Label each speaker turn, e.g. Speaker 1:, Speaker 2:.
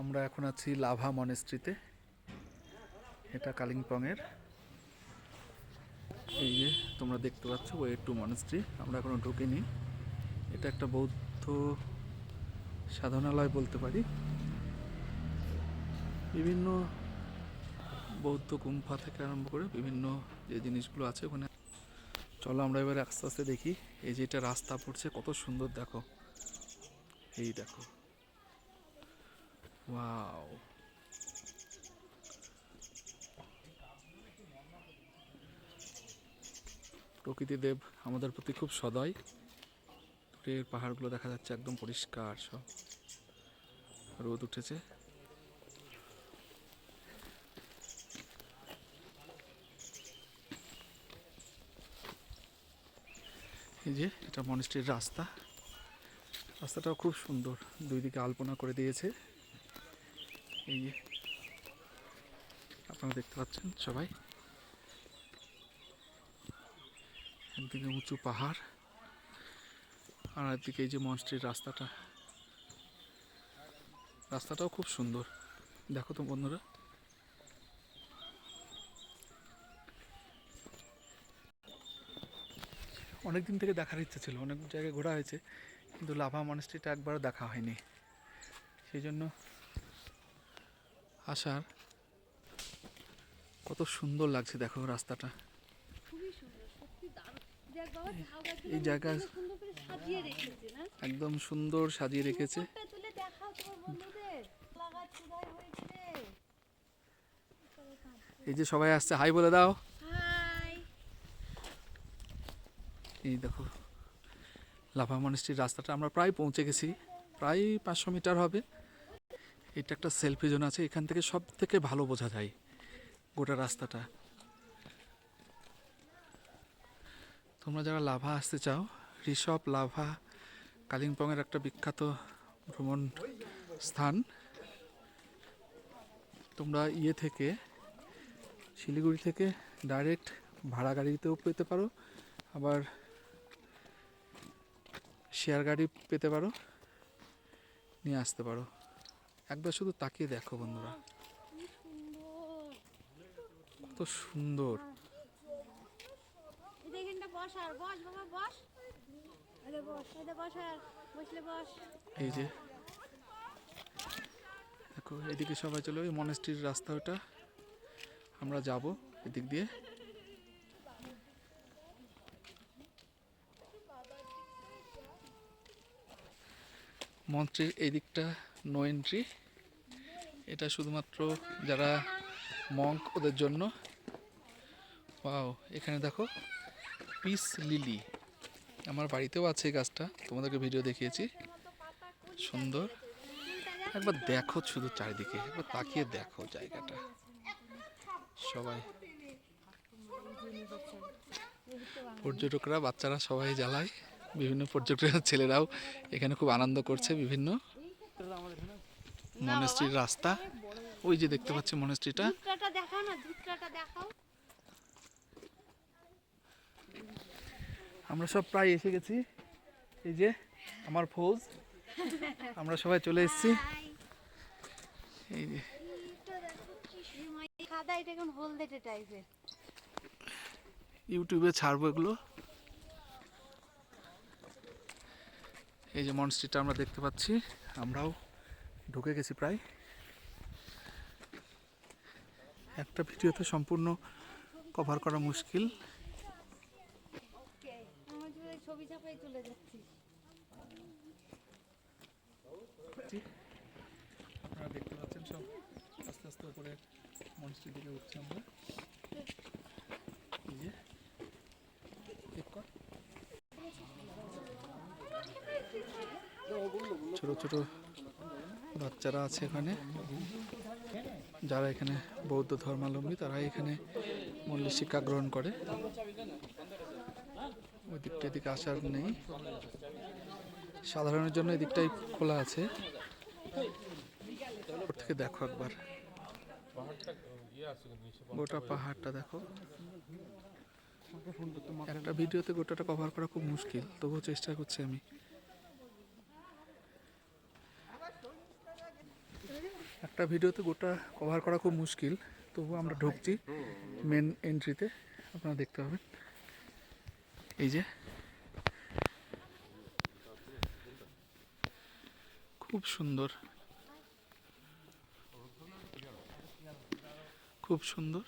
Speaker 1: আমরা এখন আছি লাভা মনেস্ট্রিতে। এটা কালিম্পংয়ের। এই যে তোমরা দেখতে পাচ্ছ ওয়ে টু মনেস্ট্রি। আমরা এখনো ঢুকিনি। এটা একটা বৌদ্ধ সাধনালয় বলতে পারি। বিভিন্ন বৌদ্ধ গুম্ফা থেকে আরম্ভ করে বিভিন্ন যে জিনিসগুলো আছে ওখানে। চলো আমরা এবার আস্তে আস্তে দেখি। এই যে এটা রাস্তা পড়ছে, কত সুন্দর দেখো। এই দেখো, ওয়াও। প্রকৃতিদেব আমাদের প্রতি খুব সদয়। দূরের পাহাড়গুলো দেখা যাচ্ছে একদম পরিষ্কার, সব রোদ উঠেছে। এই যে এটা মনেস্ট্রির রাস্তা। রাস্তাটাও খুব সুন্দর, দুই দিকে আলপনা করে দিয়েছে। এই যে আপনারা দেখতে পাচ্ছেন সবাই, একদিকে উঁচু পাহাড় আর একদিকে এই যে মনেস্ট্রির রাস্তাটাও খুব সুন্দর। দেখো তো বন্ধুরা, অনেক দিন থেকে দেখার ইচ্ছে ছিল, অনেক জায়গায় ঘোরা হয়েছে, কিন্তু লাভা মনেস্ট্রিটা একবারও দেখা হয়নি। সেই জন্য আসার কত সুন্দর লাগছে। দেখো রাস্তাটা, এই জায়গা একদম সুন্দর সাজিয়ে রেখেছে। এই যে সবাই আসছে, হাই বলে দাও। এই দেখো লাভা মনেস্ট্রির রাস্তাটা, আমরা প্রায় পৌঁছে গেছি, প্রায় 500 মিটার হবে। এটা একটা সেলফি জোন আছে, এখান থেকে সব থেকে ভালো বোঝা যায় গোটা রাস্তাটা। তোমরা যারা লাভা আসতে চাও, ঋষভ লাভা কালিম্পংয়ের একটা বিখ্যাত ভ্রমণ স্থান। তোমরা থেকে শিলিগুড়ি থেকে ডাইরেক্ট ভাড়া গাড়িতেও পেতে পারো, আবার শেয়ার গাড়ি পেতে পারো, নিয়ে আসতে পারো। একবার শুধু তাকিয়ে দেখো বন্ধুরা, কত সুন্দর। এই যে দেখো, এদিকে সবাই চলো, এই মনেস্ট্রির রাস্তা ওটা, আমরা যাব এদিক দিয়ে। মন্ত্রীর এই দিকটা নো এন্ট্রি, এটা শুধুমাত্র যারা মঙ্ক ওদের জন্য। ওয়াও, এখানে দেখো পিস লিলি, আমার বাড়িতেও আছে এই গাছটা, তোমাদেরকে ভিডিও দেখিয়েছি। সুন্দর, একবার দেখো শুধু চারিদিকে, একবার তাকিয়ে দেখো জায়গাটা। সবাই পর্যটকরা, বাচ্চারা সবাই জ্বালায়, বিভিন্ন পর্যটক ছেলেরাও এখানে খুব আনন্দ করছে। বিভিন্ন মনেস্ট্রির রাস্তা, ওই যে দেখতে পাচ্ছি মনেস্ট্রিটা। আমরা সব প্রায় এসে গেছি। এই যে আমার ফৌজ, আমরা সবাই চলে এসেছি। এই যে ইউটিউবে ছাড়বো এগুলো। এই যে মনেস্ট্রিটা আমরা দেখতে পাচ্ছি, আমরাও ঢুকে গেছি প্রায়। একটা ভিডিওতে সম্পূর্ণ কভার করা মুশকিল। আপনারা দেখতে পাচ্ছেন সব আস্তে আস্তে উপরে মনেস্ট্রির দিকে উঠছি আমরা। এই যে ছোট ছোট বাচ্চারা আছে এখানে, যারা এখানে বৌদ্ধ ধর্মাবলম্বী, তারা এখানে মল্লিক শিক্ষা গ্রহণ করে। ওই দিকটা এদিকে আসার নেই, সাধারণের জন্য এদিকটাই খোলা আছে। ওর থেকে দেখো একবার গোটা পাহাড়টা দেখো। একটা ভিডিওতে গোটাটা কভার করা খুব মুশকিল, তবুও চেষ্টা করছি আমি। একটা ভিডিওতে গোটা কভার করা খুব মুশকিল, তবু আমরা ঢুকছি মেন এন্ট্রিতে, আপনারা দেখতে পাবেন। এই যে খুব সুন্দর, খুব সুন্দর।